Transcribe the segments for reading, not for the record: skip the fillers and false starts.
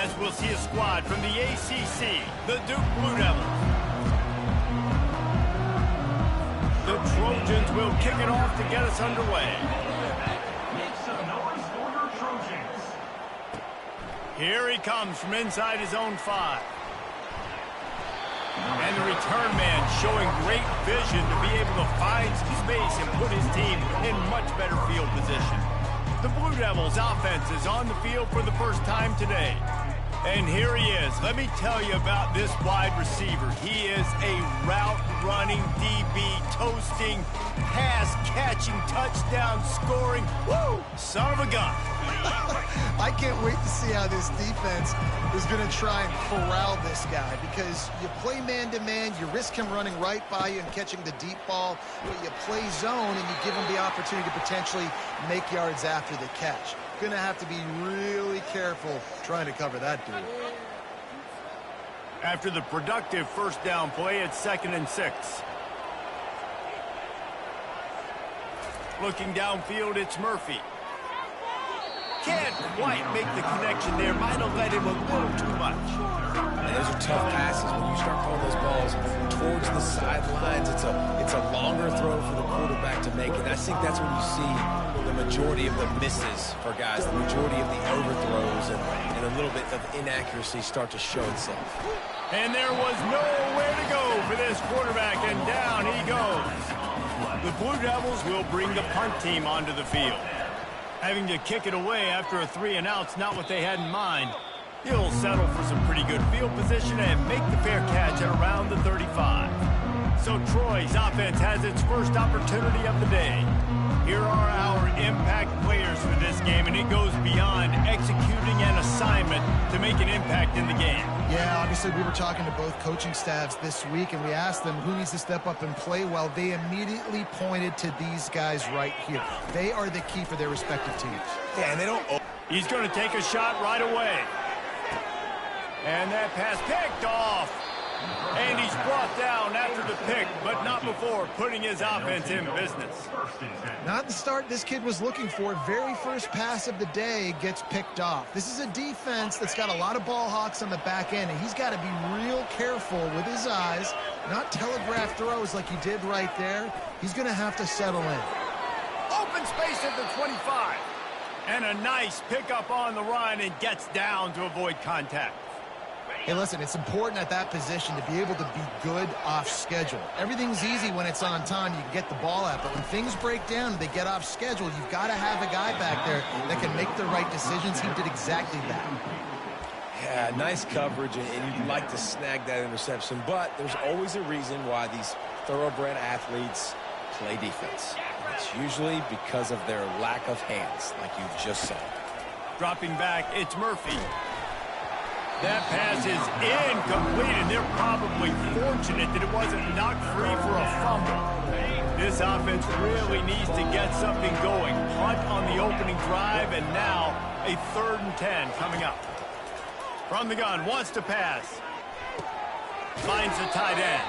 pass, we'll see a squad from the ACC, the Duke Blue Devils. The Trojans will kick it off to get us underway. Here he comes from inside his own 5. And the return man showing great vision to be able to find some space and put his team in much better field position. The Blue Devils offense is on the field for the first time today. And here he is. Let me tell you about this wide receiver. He is a route-running DB, toasting, pass-catching, touchdown-scoring, woo, son of a gun. I can't wait to see how this defense is going to try and corral this guy, because you play man-to-man, you risk him running right by you and catching the deep ball, but you play zone and you give him the opportunity to potentially make yards after the catch. Going to have to be really careful trying to cover that dude. After the productive first down play, it's 2nd and 6. Looking downfield, it's Murphy. Can't quite make the connection there. Might have let him a little too much. And those are tough passes when you start throwing those balls towards the sidelines. It's a longer throw for the quarterback to make, and I think that's when you see the majority of the misses for guys, the majority of the overthrows, and a little bit of inaccuracy start to show itself. And there was nowhere to go for this quarterback, and down he goes. The Blue Devils will bring the punt team onto the field. Having to kick it away after a 3-and-out's not what they had in mind. He'll settle for some pretty good field position and make the fair catch at around the 35. So Troy's offense has its first opportunity of the day. Here are our impact players for this game, and it goes beyond executing an assignment to make an impact in the game. Yeah, obviously we were talking to both coaching staffs this week, and we asked them who needs to step up and play well. They immediately pointed to these guys right here. They are the key for their respective teams. Yeah, and they don't... He's going to take a shot right away. And that pass picked off. And he's brought down after the pick, but not before putting his offense in business. Not the start this kid was looking for. Very first pass of the day gets picked off. This is a defense that's got a lot of ball hawks on the back end, and he's got to be real careful with his eyes, not telegraph throws like he did right there. He's going to have to settle in. Open space at the 25. And a nice pickup on the run, and gets down to avoid contact. Hey, listen, it's important at that position to be able to be good off schedule. Everything's easy when it's on time. You can get the ball out. But when things break down and they get off schedule, you've got to have a guy back there that can make the right decisions. He did exactly that. Yeah, nice coverage, and you'd like to snag that interception. But there's always a reason why these thoroughbred athletes play defense. It's usually because of their lack of hands, like you just saw. Dropping back, it's Murphy. That pass is incomplete, and they're probably fortunate that it wasn't knocked free for a fumble. This offense really needs to get something going. Punt on the opening drive, and now a 3rd and 10 coming up. From the gun, wants to pass. Finds the tight end.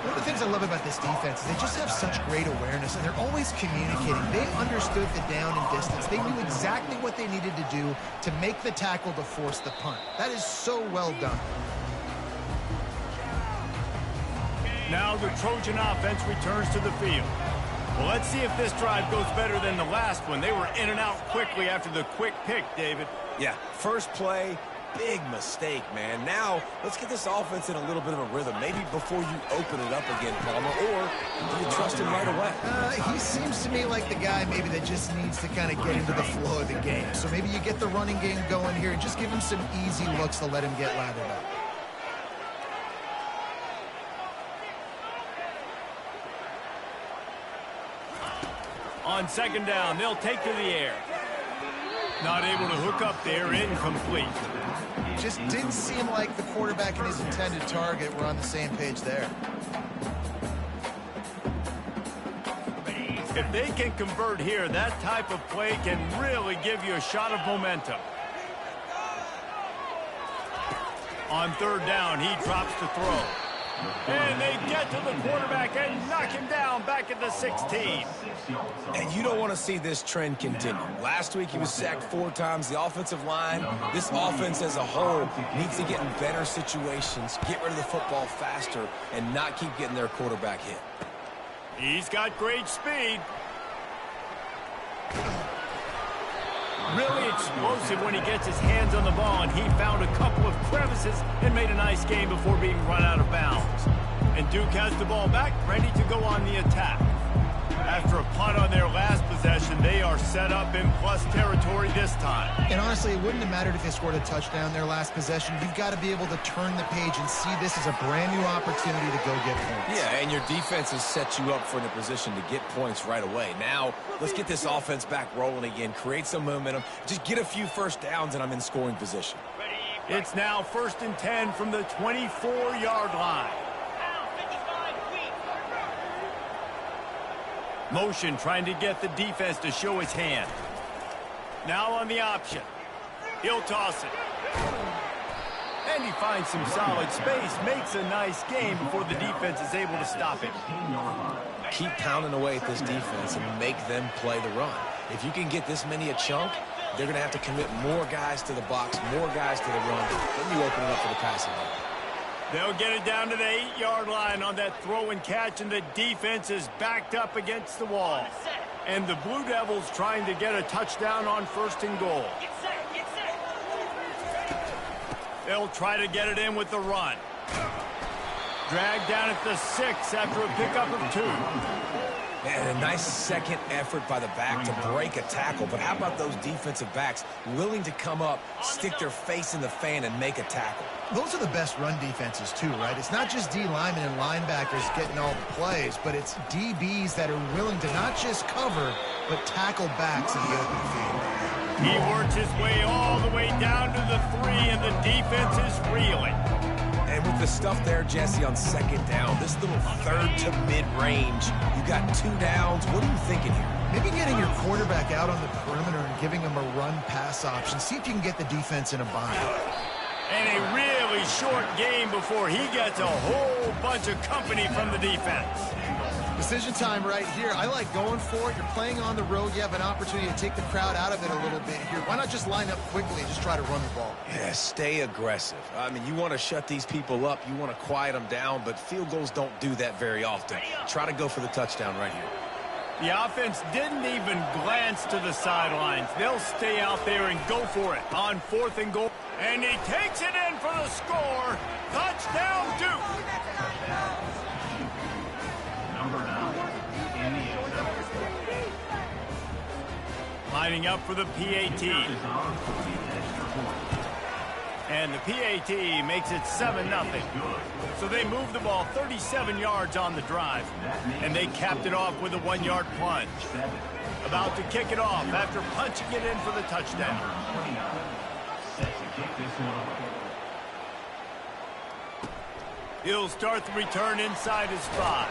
One of the things I love about this defense is they just have such great awareness, and they're always communicating. They understood the down and distance. They knew exactly what they needed to do to make the tackle to force the punt. That is so well done. Now the Trojan offense returns to the field. Well, let's see if this drive goes better than the last one. They were in and out quickly after the quick pick, David. Yeah, first play, big mistake, man. Now, let's get this offense in a little bit of a rhythm. Maybe before you open it up again, Palmer, or do you trust him right away? He seems to me like the guy maybe that just needs to kind of get into the flow of the game. So maybe you get the running game going here and just give him some easy looks to let him get lathered up. On 2nd down, they'll take to the air. Not able to hook up there, incomplete. Just didn't seem like the quarterback and his intended target were on the same page there. If they can convert here, that type of play can really give you a shot of momentum. On 3rd down, he drops to throw. And they get to the quarterback and knock him down back at the 16. And you don't want to see this trend continue. Last week he was sacked 4 times. The offensive line, this offense as a whole, needs to get in better situations, get rid of the football faster, and not keep getting their quarterback hit. He's got great speed. Really explosive when he gets his hands on the ball, and he found a couple of crevices and made a nice game before being run out of bounds. And Duke has the ball back, ready to go on the attack. After a punt on their last possession, they are set up in plus territory this time. And honestly, it wouldn't have mattered if they scored a touchdown their last possession. You've got to be able to turn the page and see this as a brand new opportunity to go get points. Yeah, and your defense has set you up for in a position to get points right away. Now, let's get this offense back rolling again, create some momentum, just get a few first downs, and I'm in scoring position. It's now 1st and 10 from the 24-yard line. Motion trying to get the defense to show his hand. Now on the option. He'll toss it. And he finds some solid space, makes a nice game before the defense is able to stop him. Keep pounding away at this defense and make them play the run. If you can get this many a chunk, they're going to have to commit more guys to the box, more guys to the run. Then you open it up for the passing game. They'll get it down to the 8-yard line on that throw and catch, and the defense is backed up against the wall. And the Blue Devils trying to get a touchdown on 1st and goal. They'll try to get it in with the run. Dragged down at the 6 after a pickup of 2. And a nice second effort by the back to break a tackle. But how about those defensive backs willing to come up, stick their face in the fan, and make a tackle? Those are the best run defenses, too, right? It's not just D linemen and linebackers getting all the plays, but it's DBs that are willing to not just cover, but tackle backs in the open field. He works his way all the way down to the 3, and the defense is reeling. And with the stuff there, Jesse, on 2nd down, this little 3rd to mid-range, you got 2 downs. What are you thinking here? Maybe getting your quarterback out on the perimeter and giving him a run-pass option. See if you can get the defense in a bind. And a really short game before he gets a whole bunch of company from the defense. Decision time right here. I like going for it. You're playing on the road. You have an opportunity to take the crowd out of it a little bit here. Why not just line up quickly and just try to run the ball? Yeah, stay aggressive. I mean, you want to shut these people up. You want to quiet them down, but field goals don't do that very often. Try to go for the touchdown right here. The offense didn't even glance to the sidelines. They'll stay out there and go for it on 4th and goal. And he takes it in for the score. Touchdown, Duke. Lining up for the PAT. And the PAT makes it 7-0. So they move the ball 37 yards on the drive. And they capped it off with a 1-yard plunge. About to kick it off after punching it in for the touchdown. He'll start the return inside his 5.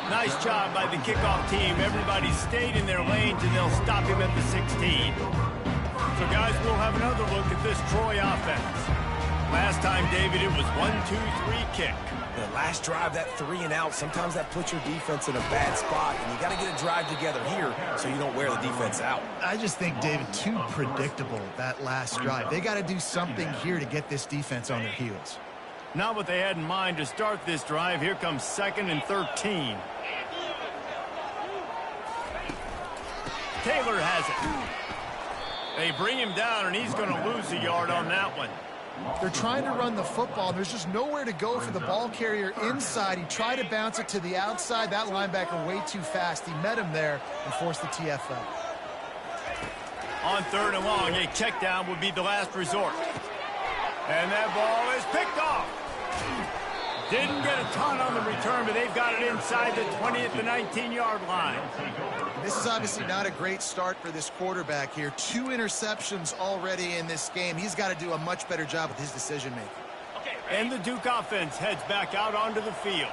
Nice job by the kickoff team. Everybody stayed in their lanes, and they'll stop him at the 16. So, guys, we'll have another look at this Troy offense. Last time, David, it was 1-2-3 kick. The last drive, that 3 and out, sometimes that puts your defense in a bad spot, and you got to get a drive together here so you don't wear the defense out. I just think, David, too predictable, that last drive. They got to do something here to get this defense on their heels. Not what they had in mind to start this drive. Here comes 2nd and 13. Taylor has it. They bring him down, and he's going to lose a yard on that one. They're trying to run the football. There's just nowhere to go for the ball carrier inside. He tried to bounce it to the outside. That linebacker way too fast. He met him there and forced the TFL. On 3rd and long, a check down would be the last resort. And that ball is picked off. Didn't get a ton on the return, but they've got it inside the 20 at the 19-yard line. This is obviously not a great start for this quarterback here. 2 interceptions already in this game. He's got to do a much better job with his decision-making. And the Duke offense heads back out onto the field.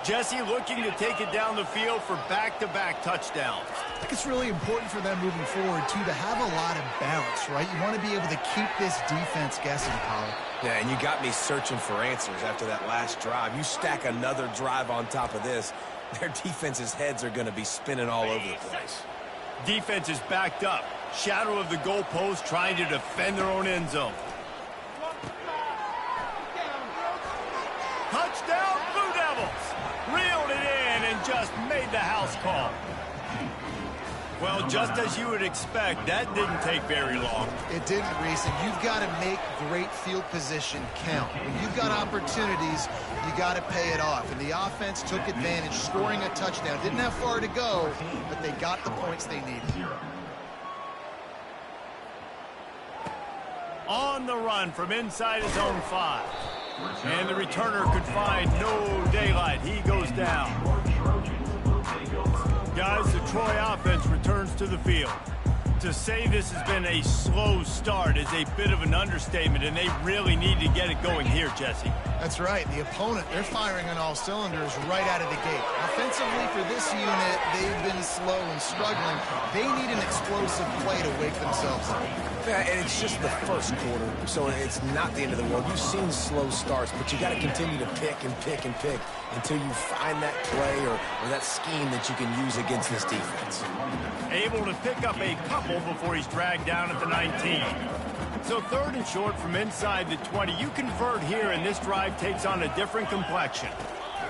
Jesse looking to take it down the field for back-to-back touchdowns. I think it's really important for them moving forward, too, to have a lot of balance, right? You want to be able to keep this defense guessing, Pollard. Yeah, and you got me searching for answers after that last drive. You stack another drive on top of this, their defense's heads are going to be spinning all over the place. Defense is backed up. Shadow of the goalpost trying to defend their own end zone. Touchdown, Blue Devils! Reeled it in and just made the house call. Well, just as you would expect, that didn't take very long. It didn't, Reese, and you've got to make great field position count. When you've got opportunities, you got to pay it off. And the offense took advantage, scoring a touchdown. Didn't have far to go, but they got the points they needed. On the run from inside his own 5. And the returner could find no daylight. He goes down. Guys, the Troy offense returns to the field. To say this has been a slow start is a bit of an understatement, and they really need to get it going here, Jesse. That's right. The opponent, they're firing on all cylinders right out of the gate. Offensively, for this unit, they've been slow and struggling. They need an explosive play to wake themselves up. Yeah, and it's just the first quarter, so it's not the end of the world. You've seen slow starts, but you got to continue to pick and pick and pick until you find that play or that scheme that you can use against this defense. Able to pick up a couple before he's dragged down at the 19. So 3rd and short from inside the 20. You convert here, and this drive takes on a different complexion.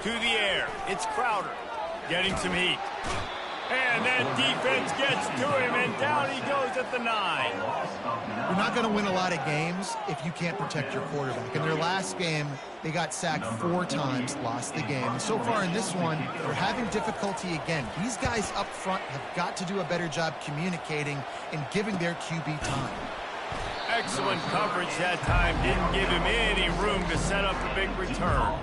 To the air, it's Crowder getting some heat. And that defense gets to him, and down he goes at the 9. You're not going to win a lot of games if you can't protect your quarterback. In their last game, they got sacked 4 times, lost the game. And so far in this one, they're having difficulty again. These guys up front have got to do a better job communicating and giving their QB time. Excellent coverage that time. Didn't give him any room to set up the big return.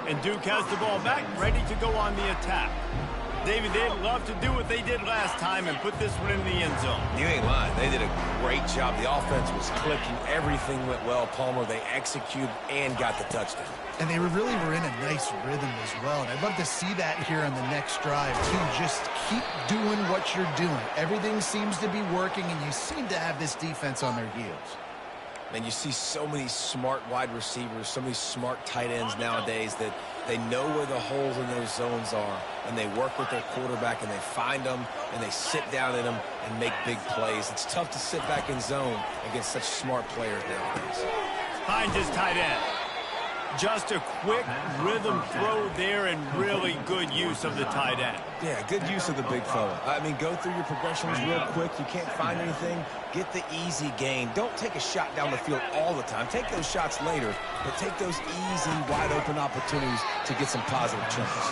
And Duke has the ball back, ready to go on the attack. David, they'd love to do what they did last time and put this one in the end zone. You ain't lying. They did a great job. The offense was clicking. Everything went well. Palmer, they executed and got the touchdown. And they really were in a nice rhythm as well. And I'd love to see that here on the next drive, too. Just keep doing what you're doing. Everything seems to be working, and you seem to have this defense on their heels. And you see so many smart wide receivers, so many smart tight ends nowadays that they know where the holes in those zones are, and they work with their quarterback, and they find them, and they sit down in them and make big plays. It's tough to sit back in zone against such smart players nowadays. Hines is tight end. Just a quick rhythm throw there and really good use of the tight end. Yeah, good use of the big fella. I mean, go through your progressions real quick. You can't find anything. Get the easy gain. Don't take a shot down the field all the time. Take those shots later, but take those easy, wide-open opportunities to get some positive chunks.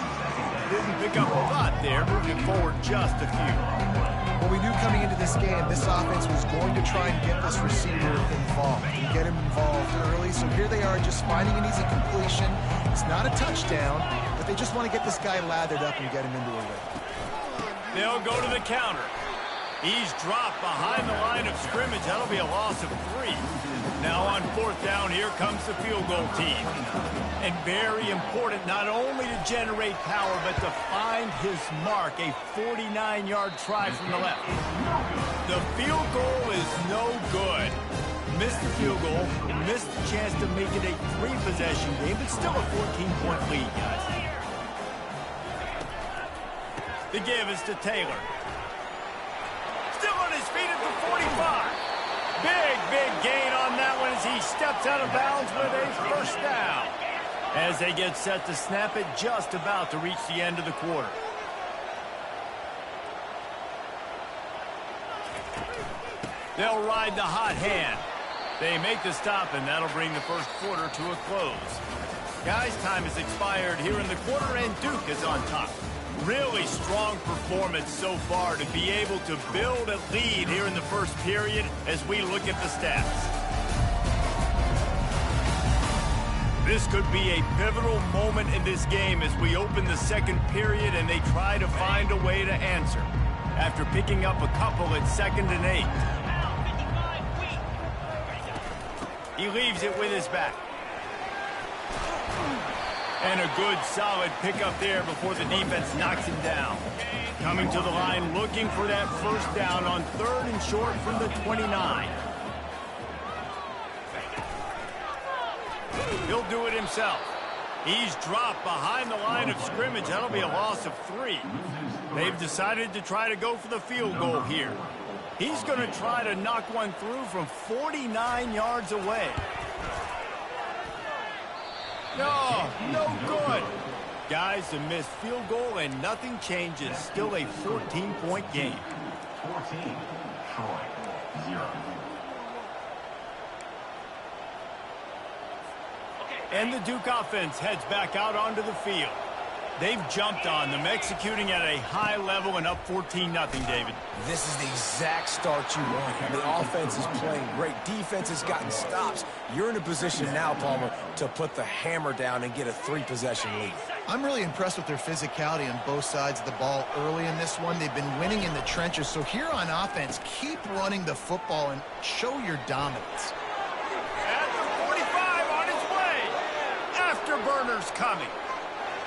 Didn't pick up a lot there, moving forward just a few. Well, we knew coming into this game, this offense was going to try and get this receiver involved and get him involved early. So here they are just finding an easy completion. It's not a touchdown, but they just want to get this guy lathered up and get him into a rhythm. They'll go to the counter. He's dropped behind the line of scrimmage. That'll be a loss of 3. Now on 4th down, here comes the field goal team. And very important not only to generate power, but to find his mark, a 49-yard try from the left. The field goal is no good. Missed the field goal, missed the chance to make it a 3-possession game, but still a 14-point lead, guys. The give is to Taylor. Still on his feet at the 45. Big gain on that one as he steps out of bounds with a 1st down. As they get set to snap it, just about to reach the end of the quarter. They'll ride the hot hand. They make the stop, and that'll bring the first quarter to a close. Guys, time has expired here in the quarter, and Duke is on top. Really strong performance so far to be able to build a lead here in the first period as we look at the stats. This could be a pivotal moment in this game as we open the second period and they try to find a way to answer after picking up a couple at 2nd and 8. He leaves it with his back. And a good, solid pickup there before the defense knocks him down. Coming to the line, looking for that first down on 3rd and short from the 29. He'll do it himself. He's dropped behind the line of scrimmage. That'll be a loss of 3. They've decided to try to go for the field goal here. He's going to try to knock one through from 49 yards away. No, no good. Guys, a missed field goal and nothing changes. Still a 14-point game. 14, Troy, 0. And the Duke offense heads back out onto the field. They've jumped on them, executing at a high level and up 14-0, David. This is the exact start you want. The offense is playing great. Defense has gotten stops. You're in a position now, Palmer, to put the hammer down and get a 3-possession lead. I'm really impressed with their physicality on both sides of the ball early in this one. They've been winning in the trenches. So here on offense, keep running the football and show your dominance. At the 45 on his way. Afterburner's coming.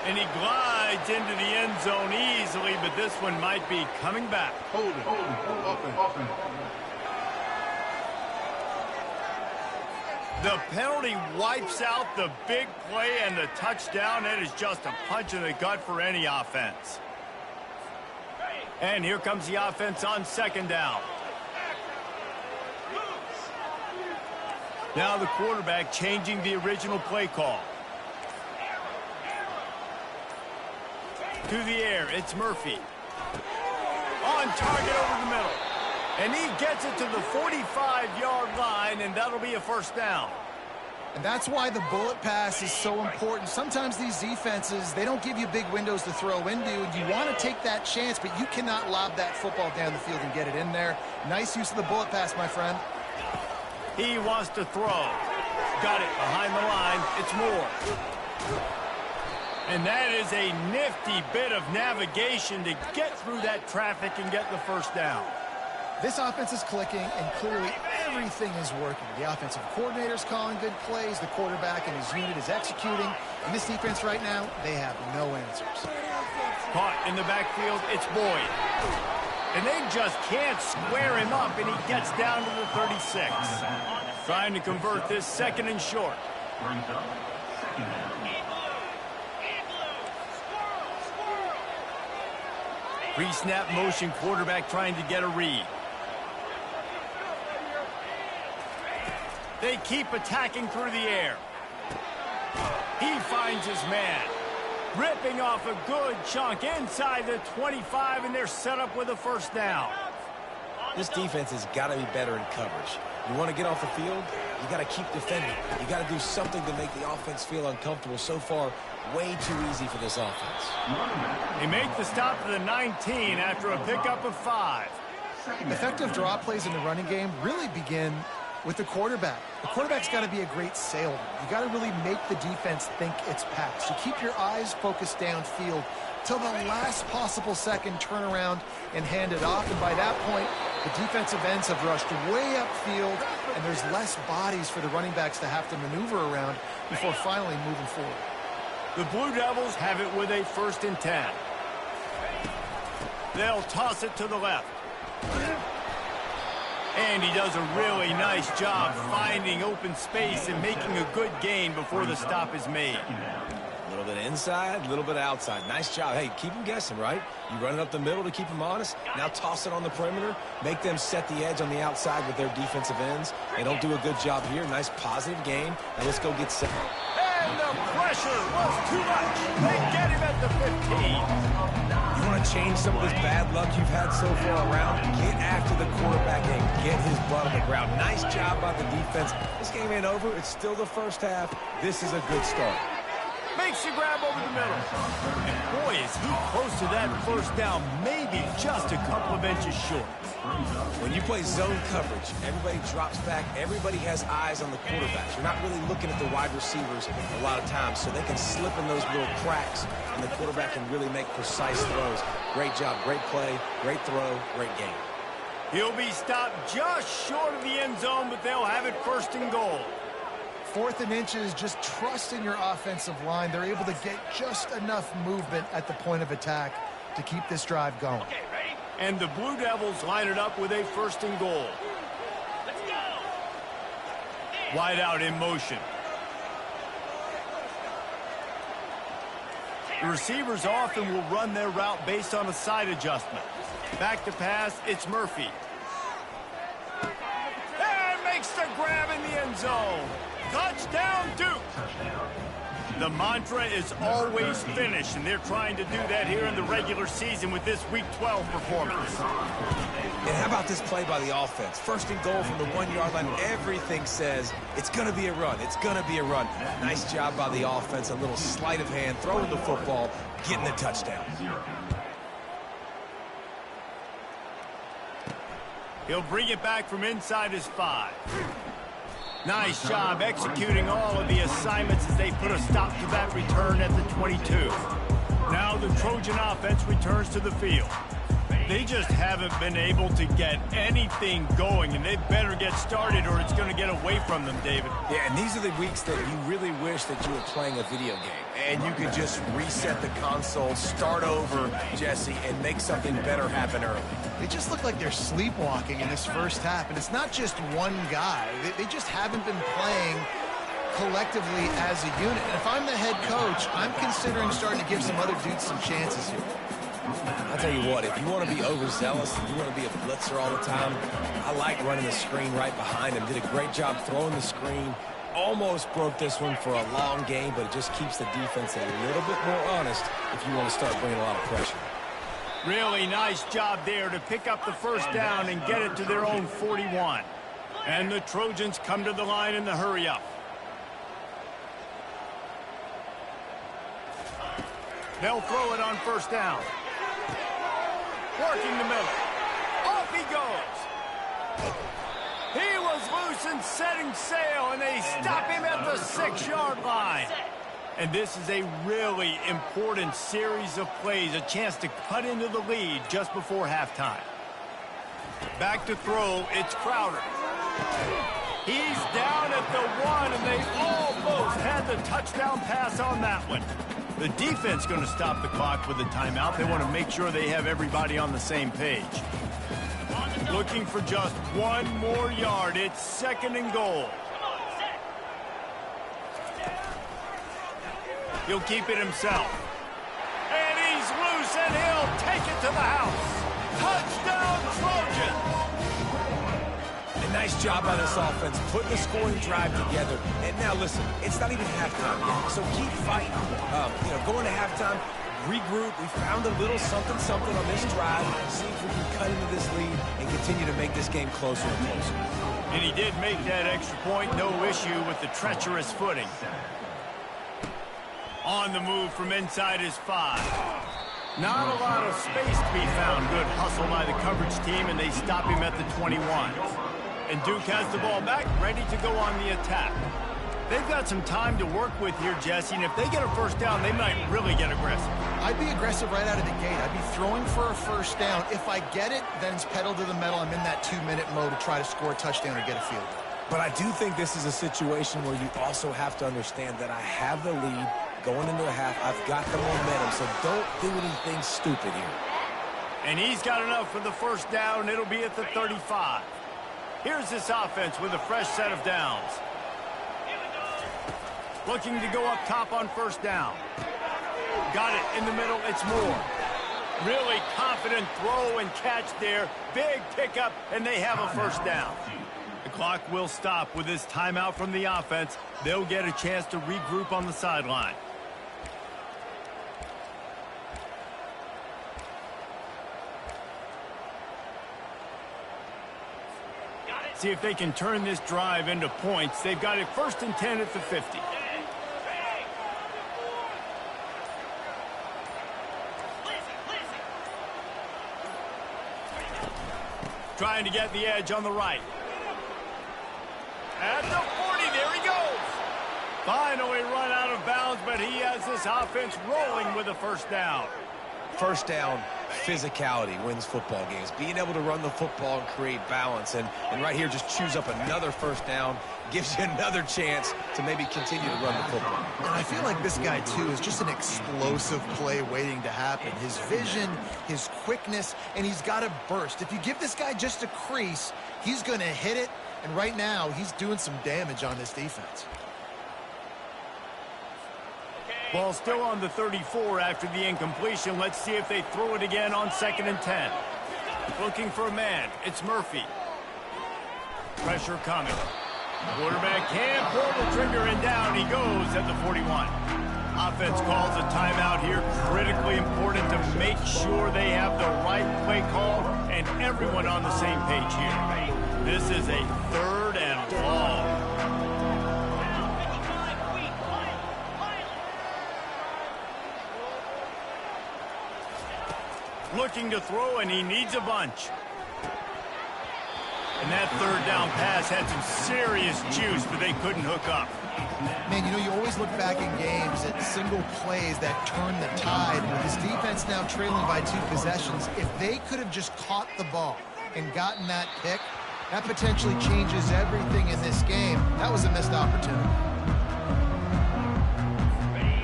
And he glides into the end zone easily, but this one might be coming back. Hold it. Open. The penalty wipes out the big play and the touchdown. It is just a punch in the gut for any offense. And here comes the offense on 2nd down. Now the quarterback changing the original play call. To the air, it's Murphy. On target over the middle. And he gets it to the 45-yard line, and that'll be a first down. And that's why the bullet pass is so important. Sometimes these defenses, they don't give you big windows to throw into, and you want to take that chance, but you cannot lob that football down the field and get it in there. Nice use of the bullet pass, my friend. He wants to throw. Got it behind the line. It's Moore. And that is a nifty bit of navigation to get through that traffic and get the first down. This offense is clicking, and clearly everything is working. The offensive coordinator's calling good plays. The quarterback and his unit is executing. And this defense right now, they have no answers. Caught in the backfield, it's Boyd. And they just can't square him up, and he gets down to the 36. Trying to convert this 2nd and short. Pre-snap motion, quarterback trying to get a read. They keep attacking through the air. He finds his man. Ripping off a good chunk inside the 25, and they're set up with a first down. This defense has got to be better in coverage. You want to get off the field, you got to keep defending. You got to do something to make the offense feel uncomfortable. So far, way too easy for this offense. They make the stop to the 19 after a pickup of 5. Effective draw plays in the running game really begin with the quarterback. The quarterback's got to be a great salesman. You got to really make the defense think it's pass. You keep your eyes focused downfield till the last possible second, turn around and hand it off. And by that point, the defensive ends have rushed way upfield, and there's less bodies for the running backs to have to maneuver around before finally moving forward. The Blue Devils have it with a 1st and 10. They'll toss it to the left. And he does a really nice job finding open space and making a good gain before the stop is made. A little bit inside, a little bit outside. Nice job. Hey, keep them guessing, right? You run it up the middle to keep them honest. Now toss it on the perimeter. Make them set the edge on the outside with their defensive ends. They don't do a good job here. Nice positive gain. Now let's go get set. And the pressure was too much. They get him at the 15. You want to change some of this bad luck you've had so far around? Get after the quarterback and get his butt on the ground. Nice job by the defense. This game ain't over. It's still the first half. This is a good start. Makes the grab over the middle. And boy, is he close to that first down, maybe just a couple of inches short. When you play zone coverage, everybody drops back. Everybody has eyes on the quarterbacks. You're not really looking at the wide receivers a lot of times, so they can slip in those little cracks, and the quarterback can really make precise throws. Great job, great play, great throw, great game. He'll be stopped just short of the end zone, but they'll have it 1st and goal. 4th and inches, just trust in your offensive line. They're able to get just enough movement at the point of attack to keep this drive going. Okay, ready? And the Blue Devils line it up with a 1st and goal. Let's go. Wide out in motion. The receivers often will run their route based on a side adjustment. Back to pass, it's Murphy. And makes the grab in the end zone. Touchdown, Duke. The mantra is always finish, and they're trying to do that here in the regular season with this Week 12 performance. And how about this play by the offense? 1st and goal from the 1-yard line. Everything says it's going to be a run. It's going to be a run. Nice job by the offense. A little sleight of hand, throwing the football, getting the touchdown. He'll bring it back from inside his 5. Nice job executing all of the assignments as they put a stop to that return at the 22. Now the Trojan offense returns to the field. They just haven't been able to get anything going, and they better get started or it's going to get away from them, David. Yeah, and these are the weeks that you really wish that you were playing a video game and you could just reset the console, start over, Jesse, and make something better happen early. They just look like they're sleepwalking in this first half, and it's not just one guy. They just haven't been playing collectively as a unit. And if I'm the head coach, I'm considering starting to give some other dudes some chances here. I'll tell you what, if you want to be overzealous and you want to be a blitzer all the time, I like running the screen right behind him. Did a great job throwing the screen. Almost broke this one for a long game, but it just keeps the defense a little bit more honest if you want to start bringing a lot of pressure. Really nice job there to pick up the 1st down and get it to their own 41. And the Trojans come to the line in the hurry up. They'll throw it on 1st down. Working the middle. Off he goes. He was loose and setting sail, and they stop him at the 6-yard line. And this is a really important series of plays, a chance to cut into the lead just before halftime. Back to throw, it's Crowder. He's down at the 1, and they almost had the touchdown pass on that one. The defense going to stop the clock with a timeout. They want to make sure they have everybody on the same page. Looking for just 1 more yard. It's 2nd and goal. He'll keep it himself. And he's loose, and he'll take it to the house. Touchdown, Trojans! A nice job by this offense, putting the scoring drive together. And now, listen, it's not even halftime yet, so keep fighting. Going to halftime, regroup. We found a little something on this drive. See if we can cut into this lead and continue to make this game closer and closer. And he did make that extra point. No issue with the treacherous footing. On the move from inside his 5. Not a lot of space to be found. Good hustle by the coverage team, and they stop him at the 21. And Duke has the ball back, ready to go on the attack. They've got some time to work with here, Jesse, and if they get a 1st down, they might really get aggressive. I'd be aggressive right out of the gate. I'd be throwing for a 1st down. If I get it, then it's pedal to the metal. I'm in that 2-minute mode to try to score a touchdown or get a field goal. But I do think this is a situation where you also have to understand that I have the lead going into a half. I've got the momentum, so don't do anything stupid here. And he's got enough for the 1st down. It'll be at the 35. Here's this offense with a fresh set of downs. Looking to go up top on 1st down. Got it in the middle. It's Moore. Really confident throw and catch there. Big pickup, and they have a 1st down. The clock will stop with this timeout from the offense. They'll get a chance to regroup on the sideline. See if they can turn this drive into points. They've got it 1st and 10 at the 50. Trying to get the edge on the right. At the 40, there he goes. Finally run out of bounds, but he has this offense rolling with a 1st down. 1st down, physicality wins football games. Being able to run the football and create balance. And right here, just choose up another first down. Gives you another chance to maybe continue to run the football. And I feel like this guy, too, is just an explosive play waiting to happen. His vision, his quickness, and he's got a burst. If you give this guy just a crease, he's going to hit it. And right now, he's doing some damage on this defense. Ball still on the 34 after the incompletion. Let's see if they throw it again on 2nd and 10. Looking for a man. It's Murphy. Pressure coming. Quarterback can't pull the trigger, and down he goes at the 41. Offense calls a timeout here. Critically important to make sure they have the right play call and everyone on the same page here. This is a 3rd and long. Looking to throw, and he needs a bunch. And that 3rd down pass had some serious juice, but they couldn't hook up. Man, you know, you always look back in games at single plays that turn the tide. With this defense now trailing by 2 possessions, if they could have just caught the ball and gotten that pick, that potentially changes everything in this game. That was a missed opportunity.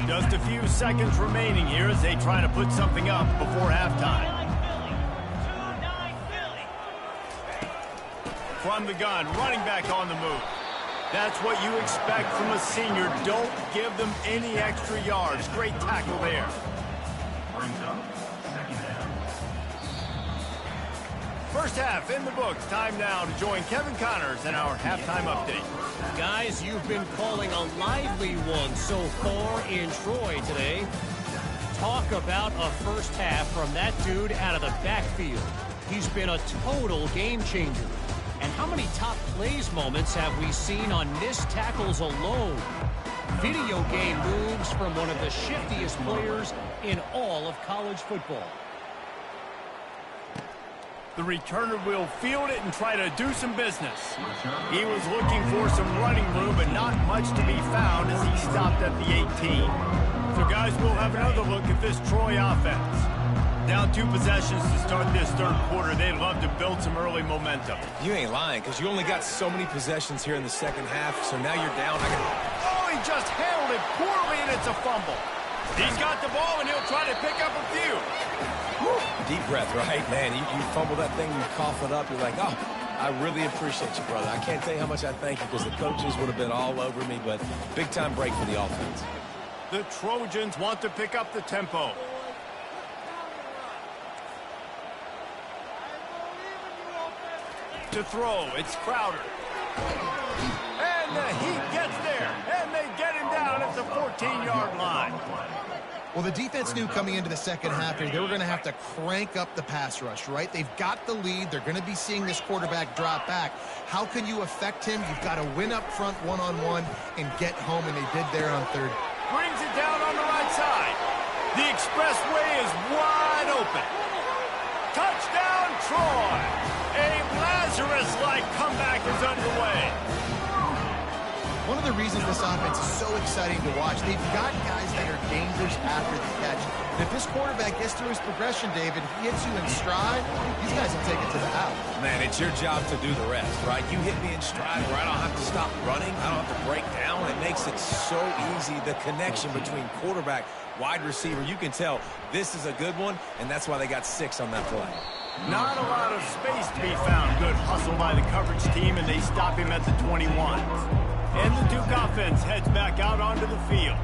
Just a few seconds remaining here as they try to put something up before halftime. From the gun, running back on the move. That's what you expect from a senior. Don't give them any extra yards. Great tackle there. First half in the books. Time now to join Kevin Connors in our halftime update. Guys, you've been calling a lively one so far in Troy today. Talk about a first half from that dude out of the backfield. He's been a total game changer. And how many top plays moments have we seen on missed tackles alone? Video game moves from one of the shiftiest players in all of college football. The returner will field it and try to do some business. He was looking for some running room, but not much to be found as he stopped at the 18. So, guys, we'll have another look at this Troy offense. Down 2 possessions to start this 3rd quarter. They'd love to build some early momentum. You ain't lying, because you only got so many possessions here in the 2nd half, so now you're down. Oh, he just handled it poorly, and it's a fumble. He's got the ball, and he'll try to pick up a few. Woo. Deep breath, right? Man, you fumble that thing, you cough it up, you're like, oh, I really appreciate you, brother. I can't tell you how much I thank you, because the coaches would have been all over me, but big-time break for the offense. The Trojans want to pick up the tempo. To throw, it's Crowder. And he gets there, and they get him down at the 14-yard line. Well, the defense knew coming into the 2nd half here, they were going to have to crank up the pass rush, right? They've got the lead. They're going to be seeing this quarterback drop back. How can you affect him? You've got to win up front one-on-one and get home, and they did there on 3rd. Brings it down on the right side. The expressway is wide open. Touchdown, Troy! A Lazarus-like comeback is underway. One of the reasons this offense is so exciting to watch, they've got guys that are dangerous after the catch. And if this quarterback gets through his progression, David, he hits you in stride, these guys will take it to the house. Man, it's your job to do the rest, right? You hit me in stride where I don't have to stop running. I don't have to break down. It makes it so easy, the connection between quarterback, wide receiver. You can tell this is a good one, and that's why they got 6 on that play. Not a lot of space to be found. Good hustle by the coverage team, and they stop him at the 21. And the Duke offense heads back out onto the field.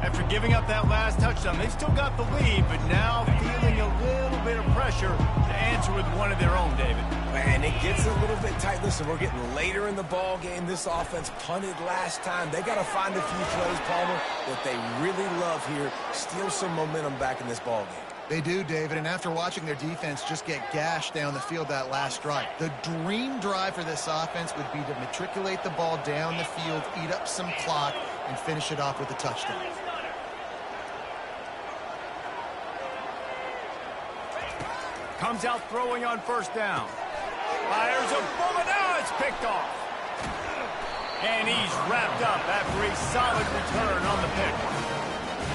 After giving up that last touchdown, they've still got the lead, but now feeling a little bit of pressure to answer with one of their own, David. Man, it gets a little bit tight. Listen, we're getting later in the ball game. This offense punted last time. They got to find a few plays, Palmer, that they really love here. Steal some momentum back in this ball game. They do, David, and after watching their defense just get gashed down the field that last drive, the dream drive for this offense would be to matriculate the ball down the field, eat up some clock, and finish it off with a touchdown. Comes out throwing on 1st down. Fires a bullet. Now it's picked off. And he's wrapped up after a solid return on the pick.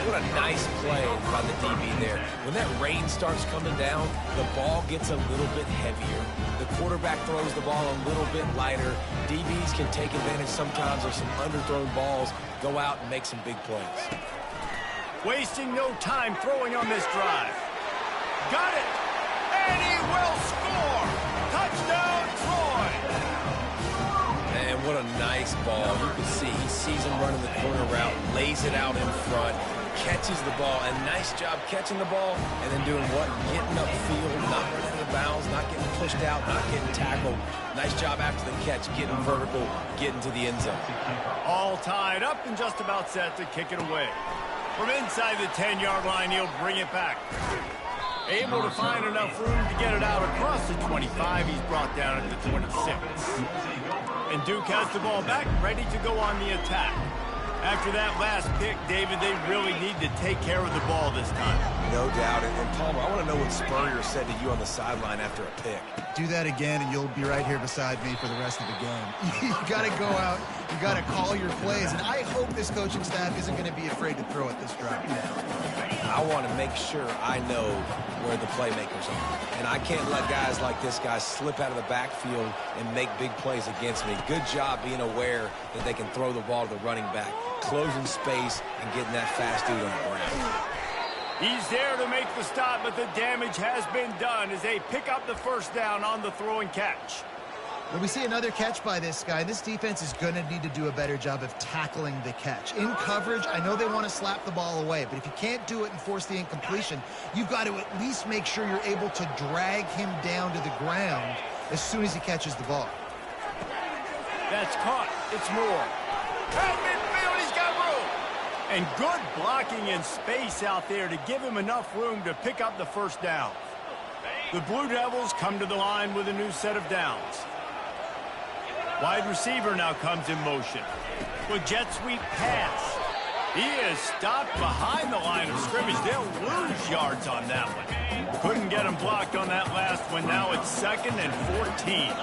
What a nice play by the DB there. When that rain starts coming down, the ball gets a little bit heavier. The quarterback throws the ball a little bit lighter. DBs can take advantage sometimes of some underthrown balls, go out and make some big plays. Wasting no time throwing on this drive. Got it! And he will score! Touchdown, Troy! And what a nice ball. You can see he sees him running the corner route, lays it out in front, catches the ball, and nice job catching the ball and then doing what? Getting upfield, not running out of bounds, not getting pushed out, not getting tackled. Nice job after the catch, getting vertical, getting to the end zone. All tied up and just about set to kick it away. From inside the 10-yard line, he'll bring it back. Able to find enough room to get it out across the 25. He's brought down at the 26. And Duke has the ball back, ready to go on the attack. After that last pick, David, they really need to take care of the ball this time. No doubt. And Palmer, I want to know what Spurrier said to you on the sideline after a pick. Do that again, and you'll be right here beside me for the rest of the game. You got to go out. You got to call your plays. And I hope this coaching staff isn't going to be afraid to throw at this drive. I want to make sure I know where the playmakers are. And I can't let guys like this guy slip out of the backfield and make big plays against me. Good job being aware that they can throw the ball to the running back, closing space, and getting that fast dude on the ground. He's there to make the stop, but the damage has been done as they pick up the first down on the throw and catch. Well, we see another catch by this guy. This defense is going to need to do a better job of tackling the catch. In coverage, I know they want to slap the ball away, but if you can't do it and force the incompletion, you've got to at least make sure you're able to drag him down to the ground as soon as he catches the ball. That's caught. It's Moore. At midfield, he's got room. And good blocking in space out there to give him enough room to pick up the first down. The Blue Devils come to the line with a new set of downs. Wide receiver now comes in motion. With jet sweep pass. He is stopped behind the line of scrimmage. They'll lose yards on that one. Couldn't get him blocked on that last one. Now it's 2nd and 14.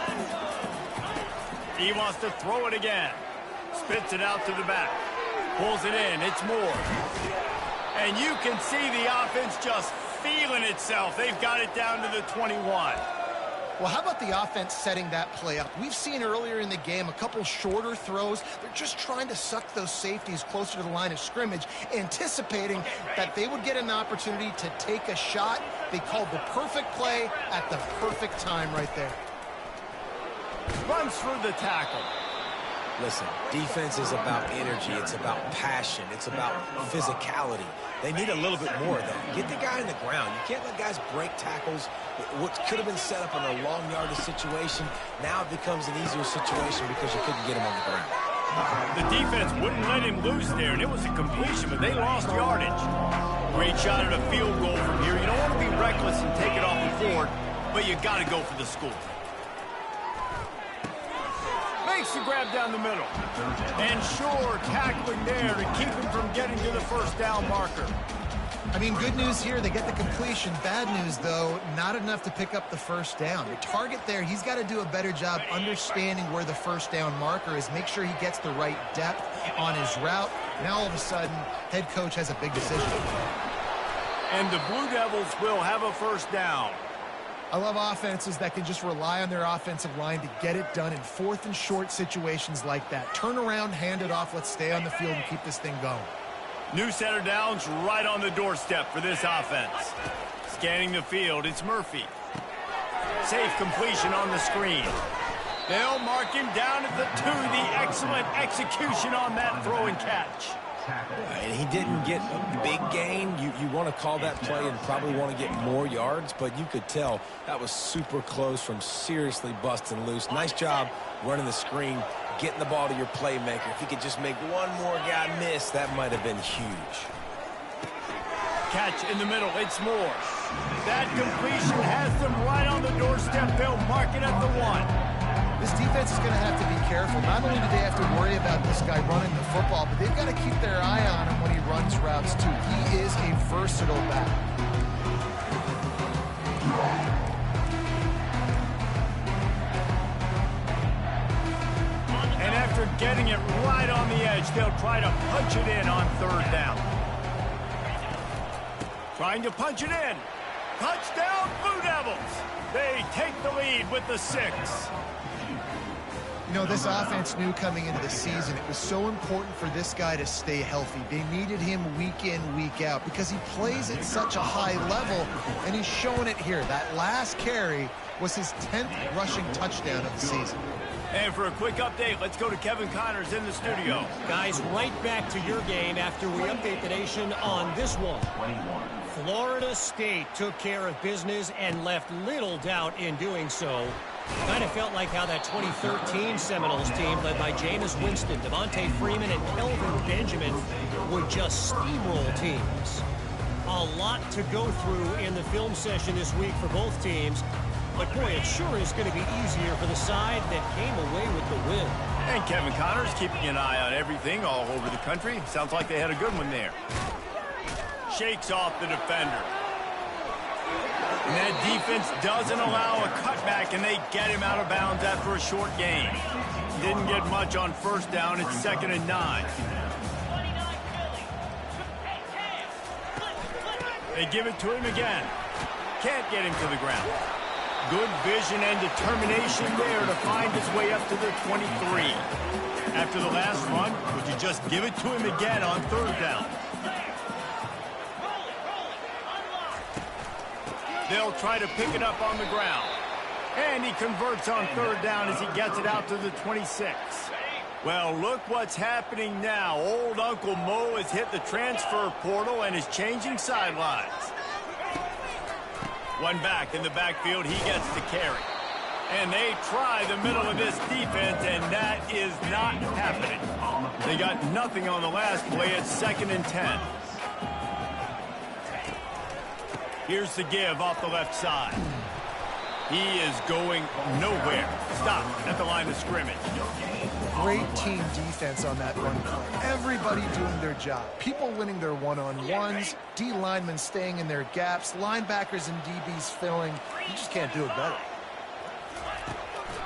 He wants to throw it again. Spits it out to the back. Pulls it in. It's Moore. And you can see the offense just feeling itself. They've got it down to the 21. Well, how about the offense setting that play up? We've seen earlier in the game a couple shorter throws. They're just trying to suck those safeties closer to the line of scrimmage, anticipating that they would get an opportunity to take a shot. They called the perfect play at the perfect time right there. Runs through the tackle. Listen, defense is about energy. It's about passion. It's about physicality. They need a little bit more of that. Get the guy in the ground. You can't let guys break tackles. What could have been set up in a long yardage situation, now it becomes an easier situation because you couldn't get him on the ground. The defense wouldn't let him loose there, and it was a completion, but they lost yardage. Great shot at a field goal from here. You don't want to be reckless and take it off the board, but you got to go for the score. Makes the grab down the middle. And Shore tackling there to keep him from getting to the first down marker. I mean, good news here, they get the completion. Bad news, though, not enough to pick up the first down. The target there, he's got to do a better job understanding where the first down marker is, make sure he gets the right depth on his route. Now, all of a sudden, head coach has a big decision. And the Blue Devils will have a first down. I love offenses that can just rely on their offensive line to get it done in 4th and short situations like that. Turn around, hand it off, let's stay on the field and keep this thing going. New set of downs right on the doorstep for this offense. Scanning the field, it's Murphy. Safe completion on the screen. They'll mark him down at the 2. The excellent execution on that throw and catch. And he didn't get a big gain. You want to call that play and probably want to get more yards, but you could tell that was super close from seriously busting loose. Nice job running the screen, getting the ball to your playmaker. If he could just make one more guy miss, that might have been huge. Catch in the middle, it's Moore. That completion has them right on the doorstep. They'll mark it at the 1. This defense is going to have to be careful. Not only do they have to worry about this guy running the football, but they've got to keep their eye on him when he runs routes, too. He is a versatile back. And after getting it right on the edge, they'll try to punch it in on 3rd down. Trying to punch it in. Touchdown, Blue Devils. They take the lead with the 6. You know, this offense knew coming into the season it was so important for this guy to stay healthy. They needed him week in, week out because he plays at such a high level, and he's showing it here. That last carry was his 10th rushing touchdown of the season. And for a quick update, let's go to Kevin Connors in the studio. Guys, right back to your game after we update the nation on this one. Florida State took care of business and left little doubt in doing so. Kind of felt like how that 2013 Seminoles team led by Jameis Winston, Devontae Freeman, and Kelvin Benjamin would just steamroll teams. A lot to go through in the film session this week for both teams. But, boy, it sure is going to be easier for the side that came away with the win. And Kevin Connors keeping an eye on everything all over the country. Sounds like they had a good one there. Shakes off the defender. And that defense doesn't allow a cutback, and they get him out of bounds after a short gain. Didn't get much on first down. It's 2nd and 9. They give it to him again. Can't get him to the ground. Good vision and determination there to find his way up to the 23. After the last run, would you just give it to him again on 3rd down? They'll try to pick it up on the ground. And he converts on 3rd down as he gets it out to the 26. Well, look what's happening now. Old Uncle Mo has hit the transfer portal and is changing sidelines. One back in the backfield, he gets the carry. And they try the middle of this defense, and that is not happening. They got nothing on the last play. It's 2nd and 10. Here's the give off the left side. He is going nowhere. Stop at the line of scrimmage. Great team defense on that run play. Everybody doing their job. People winning their one-on-ones, D linemen staying in their gaps, linebackers and DBs filling. You just can't do it better.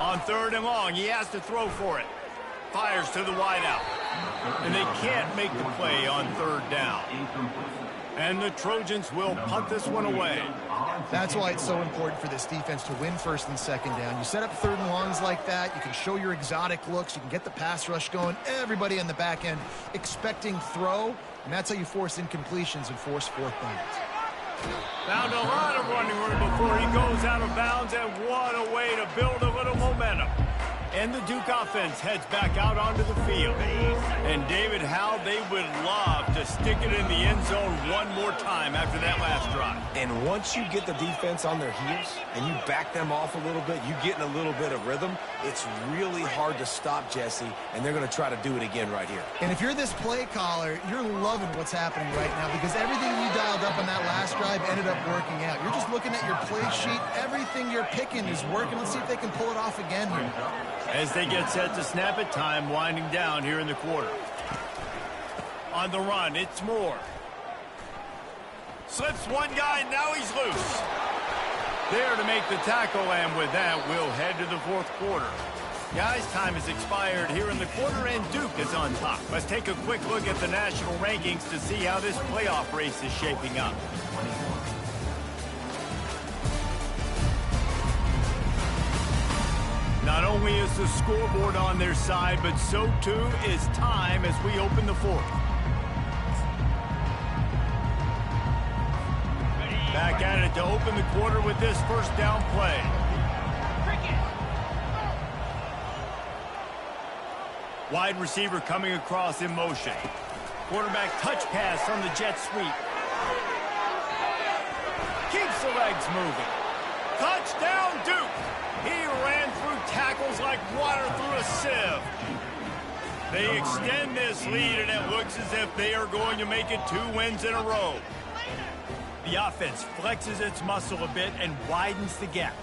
On 3rd and long, he has to throw for it. Fires to the wideout. And they can't make the play on 3rd down. And the Trojans will punt this one away. That's why it's so important for this defense to win 1st and 2nd down. You set up 3rd and longs like that, you can show your exotic looks, you can get the pass rush going, everybody on the back end expecting throw, and that's how you force incompletions and force 4th downs. Found a lot of running room before he goes out of bounds, and what a way to build a little momentum. And the Duke offense heads back out onto the field. And David, how they would love to stick it in the end zone one more time after that last drive. And once you get the defense on their heels and you back them off a little bit, you get in a little bit of rhythm, it's really hard to stop, Jesse, and they're going to try to do it again right here. And if you're this play caller, you're loving what's happening right now because everything you dialed up on that last drive ended up working out. You're just looking at your play sheet. Everything you're picking is working. Let's see if they can pull it off again here. As they get set to snap it, time winding down here in the quarter. On the run, it's Moore. Slips one guy, now he's loose. There to make the tackle, and with that, we'll head to the 4th quarter. Guys, time has expired here in the quarter, and Duke is on top. Let's take a quick look at the national rankings to see how this playoff race is shaping up. Not only is the scoreboard on their side, but so too is time as we open the 4th. Back at it to open the quarter with this 1st down play. Wide receiver coming across in motion. Quarterback touch pass on the jet sweep. Keeps the legs moving. Touchdown, Duke! He ran through tackles like water through a sieve. They extend this lead, and it looks as if they are going to make it 2 wins in a row. The offense flexes its muscle a bit and widens the gap.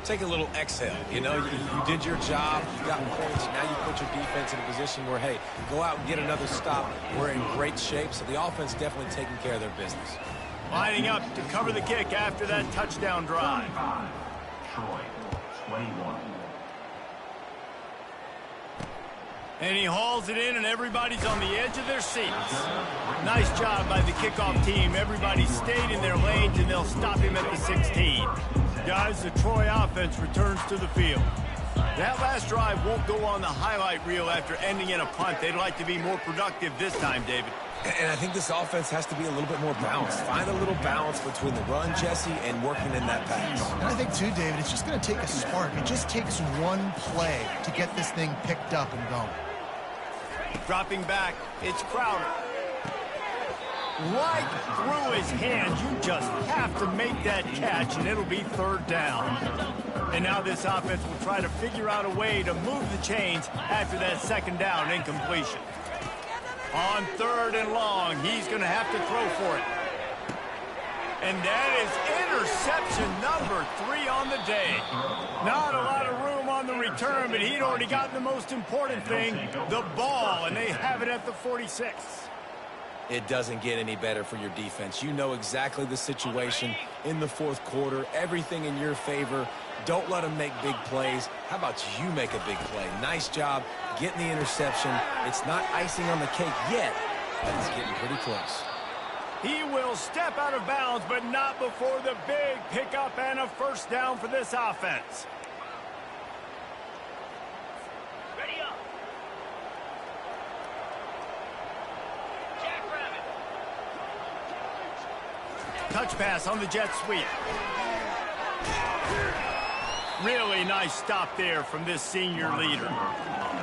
Take a little exhale. You know, you did your job, you got points, now you put your defense in a position where, hey, go out and get another stop. We're in great shape, so the offense definitely taking care of their business. Lining up to cover the kick after that touchdown drive. Troy, 21. And he hauls it in, and everybody's on the edge of their seats. Nice job by the kickoff team. Everybody stayed in their lanes, and they'll stop him at the 16. Guys, the Troy offense returns to the field. That last drive won't go on the highlight reel after ending in a punt. They'd like to be more productive this time, David. And I think this offense has to be a little bit more balanced. Find a little balance between the run, Jesse, and working in that pass. And I think, too, David, it's just going to take a spark. It just takes one play to get this thing picked up and going. Dropping back, it's Crowder. Right through his hands. You just have to make that catch, and it'll be third down. And now this offense will try to figure out a way to move the chains after that second down incompletion. On third and long, he's going to have to throw for it. And that is interception number 3 on the day. Not a lot of room on the return, but he'd already gotten the most important thing, the ball, and they have it at the 46. It doesn't get any better for your defense. You know exactly the situation in the fourth quarter, everything in your favor. Don't let them make big plays. How about you make a big play? Nice job getting the interception. It's not icing on the cake yet, but it's getting pretty close. He will step out of bounds, but not before the big pickup and a first down for this offense. Ready up. Jackrabbit. Touch pass on the jet sweep. Really nice stop there from this senior leader.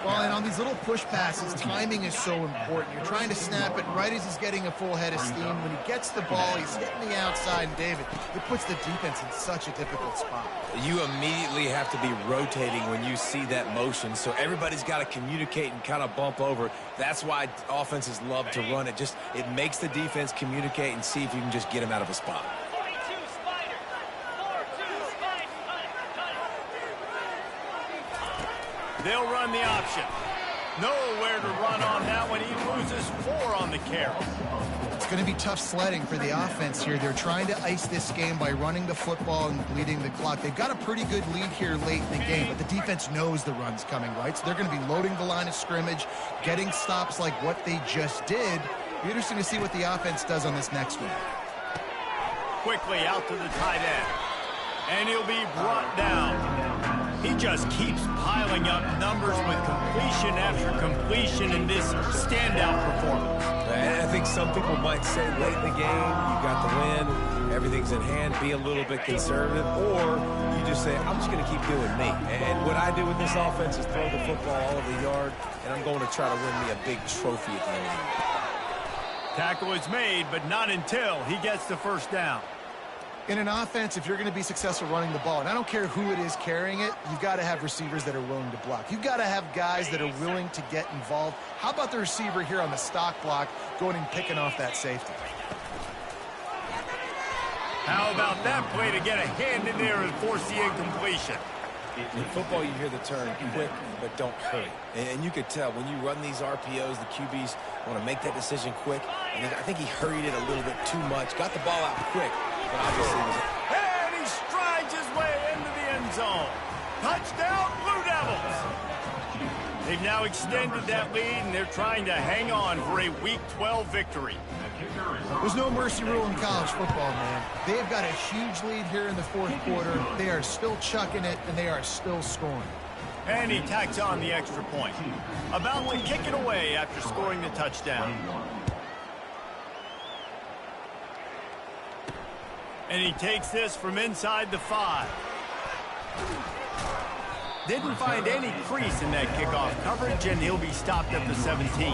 Well, and on these little push passes, timing is so important. You're trying to snap it right as he's getting a full head of steam. When he gets the ball, he's hitting the outside, and David, it puts the defense in such a difficult spot. You immediately have to be rotating when you see that motion, so everybody's got to communicate and kind of bump over. That's why offenses love to run it. It makes the defense communicate and see if you can just get him out of a spot. 42 Spider. 4-2 Spider. Cut it. They'll run the option. Nowhere to run on that one. He loses 4 on the carry. It's going to be tough sledding for the offense here. They're trying to ice this game by running the football and bleeding the clock. They've got a pretty good lead here late in the game, but the defense knows the run's coming, right? So they're going to be loading the line of scrimmage, getting stops like what they just did. Be interesting to see what the offense does on this next one. Quickly out to the tight end. And he'll be brought down. He just keeps piling up numbers with completion after completion in this standout performance. And I think some people might say late in the game, you got the win, everything's in hand, be a little bit conservative, or you just say, I'm just going to keep doing me. And what I do with this offense is throw the football all over the yard, and I'm going to try to win me a big trophy at the end of the year. Tackle is made, but not until he gets the first down. In an offense, if you're going to be successful running the ball, and I don't care who it is carrying it, you've got to have receivers that are willing to block. You've got to have guys that are willing to get involved. How about the receiver here on the stock block going and picking off that safety? How about that play to get a hand in there and force the incompletion? In football, you hear the term quick, but don't hurry. And you could tell when you run these RPOs, the QBs want to make that decision quick. And I think he hurried it a little bit too much. Got the ball out quick, but obviously was it. And he strides his way into the end zone. Touchdown, Blue Devils! They've now extended that lead, and they're trying to hang on for a Week 12 victory. There's no mercy rule in college football, man. They've got a huge lead here in the fourth quarter. They are still chucking it, and they are still scoring. And he tacks on the extra point. About to kick it away after scoring the touchdown. And he takes this from inside the 5. Didn't find any crease in that kickoff coverage, and he'll be stopped at the 17.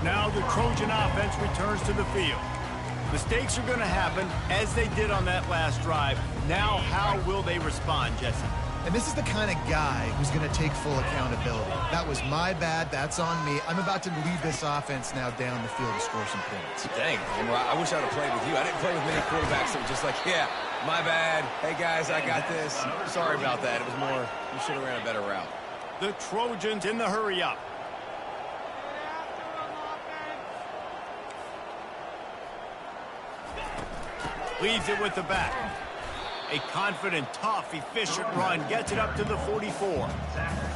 Now the Trojan offense returns to the field. Mistakes are going to happen, as they did on that last drive. Now how will they respond, Jesse? And this is the kind of guy who's going to take full accountability. That was my bad. That's on me. I'm about to lead this offense now down the field to score some points. Dang, I wish I would have played with you. I didn't play with many quarterbacks that were just like, yeah, my bad. Hey, guys, I got this. Sorry about that. It was more, you should have ran a better route. The Trojans in the hurry-up. Leaves it with the back. A confident, tough, efficient run gets it up to the 44.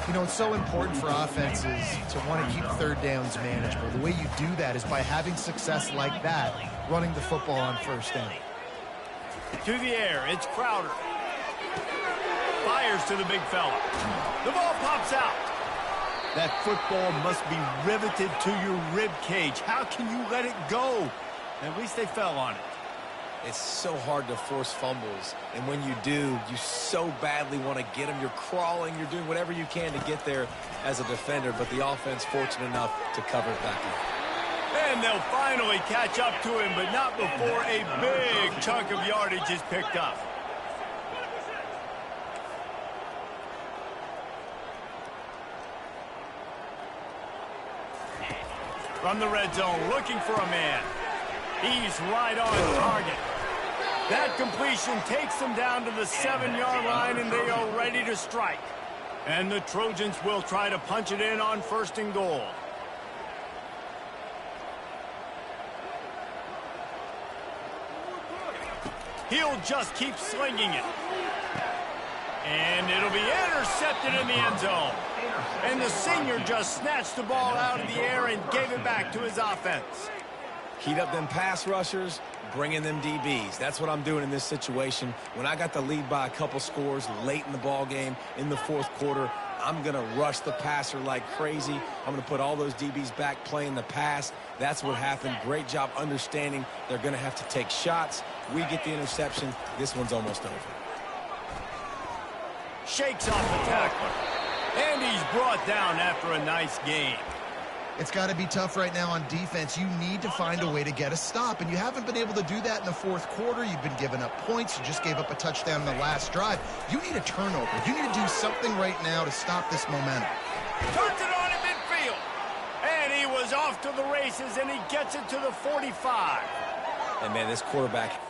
You know, it's so important for offenses to want to keep third downs manageable. The way you do that is by having success like that, running the football on first down. To the air, it's Crowder. Fires to the big fella. The ball pops out. That football must be riveted to your rib cage. How can you let it go? At least they fell on it. It's so hard to force fumbles, and when you do, you so badly want to get them. You're crawling, you're doing whatever you can to get there as a defender, but the offense fortunate enough to cover it back up. And they'll finally catch up to him, but not before a big chunk of yardage is picked up. From the red zone, looking for a man. He's right on target. That completion takes them down to the 7-yard line, and they are ready to strike. And the Trojans will try to punch it in on 1st and goal. He'll just keep slinging it. And it'll be intercepted in the end zone. And the senior just snatched the ball out of the air and gave it back to his offense. Heat up them pass rushers, bring in them DBs. That's what I'm doing in this situation. When I got the lead by a couple scores late in the ball game in the 4th quarter, I'm going to rush the passer like crazy. I'm going to put all those DBs back playing the pass. That's what happened. Great job understanding they're going to have to take shots. We get the interception. This one's almost over. Shakes off the tackler. And he's brought down after a nice game. It's got to be tough right now on defense. You need to find a way to get a stop, and you haven't been able to do that in the 4th quarter. You've been giving up points. You just gave up a touchdown in the last drive. You need a turnover. You need to do something right now to stop this momentum. Turns it on in midfield. And he was off to the races, and he gets it to the 45. And, man, this quarterback...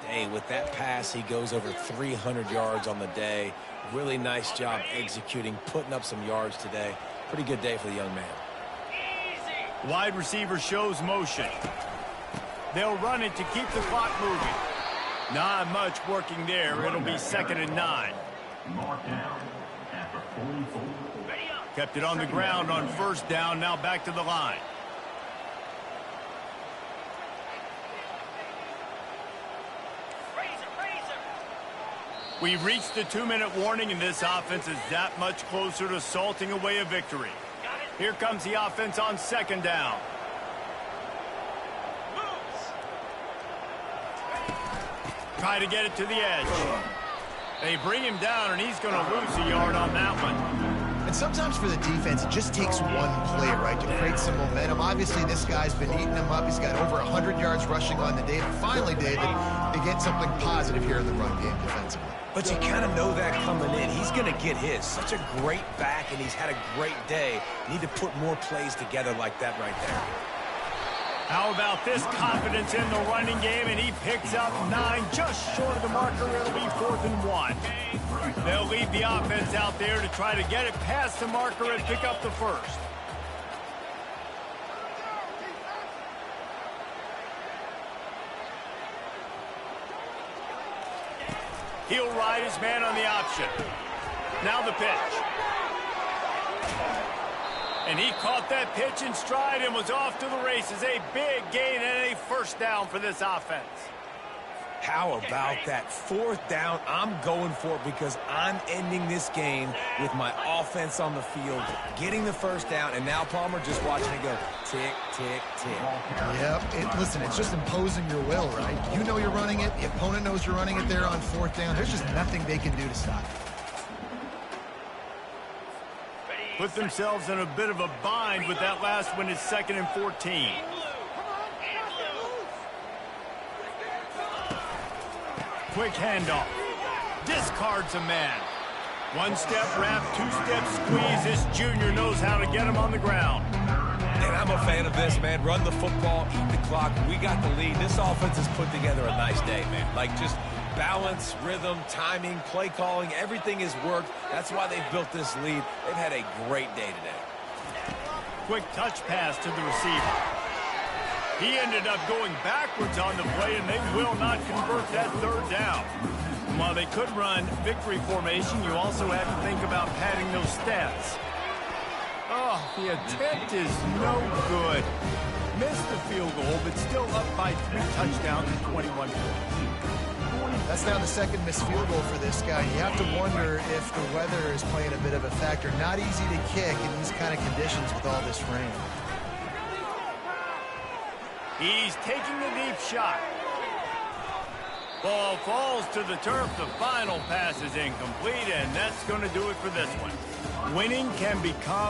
Hey, with that pass, he goes over 300 yards on the day. Really nice job executing, putting up some yards today. Pretty good day for the young man. Wide receiver shows motion. They'll run it to keep the clock moving. Not much working there. It'll be 2nd and 9. Mark down at the 44. Kept it on the ground on 1st down. Now back to the line. We've reached the 2-minute warning, and this offense is that much closer to salting away a victory. Here comes the offense on 2nd down. Try to get it to the edge. They bring him down, and he's going to lose a yard on that one. And sometimes for the defense, it just takes one play, right, to create some momentum. Obviously, this guy's been eating them up. He's got over 100 yards rushing on the day. But finally, David, they get something positive here in the run game defensively. But you kind of know that coming in. He's going to get his. Such a great back, and he's had a great day. Need to put more plays together like that right there. How about this confidence in the running game, and he picks up 9, just short of the marker. It'll be 4th and 1. They'll lead the offense out there to try to get it past the marker and pick up the 1st. He'll ride his man on the option. Now the pitch. And he caught that pitch in stride and was off to the races. A big gain and a 1st down for this offense. How about that 4th down? I'm going for it because I'm ending this game with my offense on the field, getting the 1st down, and now Palmer just watching it go tick, tick, tick. Yep. Listen, it's just imposing your will, right? You know you're running it. The opponent knows you're running it there on 4th down. There's just nothing they can do to stop it. Put themselves in a bit of a bind with that last one. It's 2nd and 14. Quick handoff. Discards a man. One step wrap, 2-step squeeze. This junior knows how to get him on the ground. And I'm a fan of this, man. Run the football, eat the clock. We got the lead. This offense has put together a nice day, man. Like, just balance, rhythm, timing, play calling, everything has worked. That's why they've built this lead. They've had a great day today. Quick touch pass to the receiver. He ended up going backwards on the play, and they will not convert that 3rd down. While they could run victory formation, you also have to think about padding those stats. Oh, the attempt is no good. Missed the field goal, but still up by 3 touchdowns and 21 points. That's now the 2nd missed field goal for this guy. You have to wonder if the weather is playing a bit of a factor. Not easy to kick in these kind of conditions with all this rain. He's taking the deep shot. Ball falls to the turf. The final pass is incomplete, and that's going to do it for this one. Winning can become